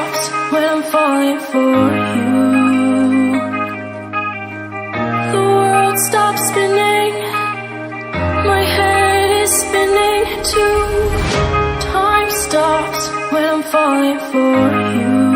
stops when I'm falling for you. The world stops spinning, my head is spinning too. Time stops when I'm falling for you.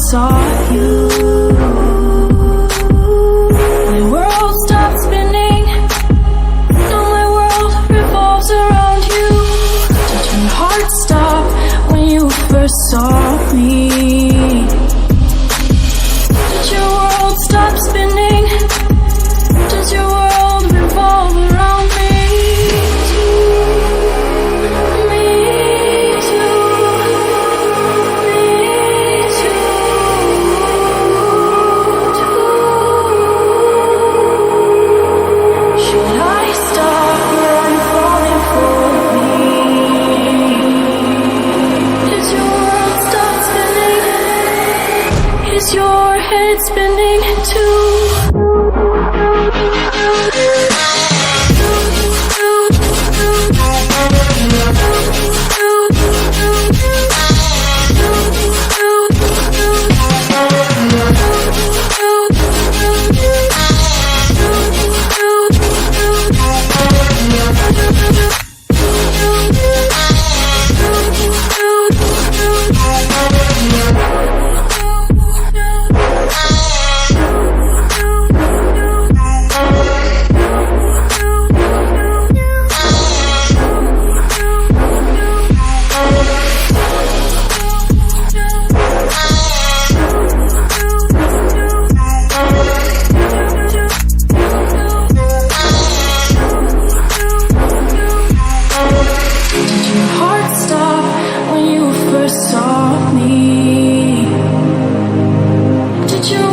Saw you. My world stopped spinning. Now my world revolves around you. Did your heart stop when you first saw me? Did your world stop spinning? Does your world revolve around me? Is your head spinning too?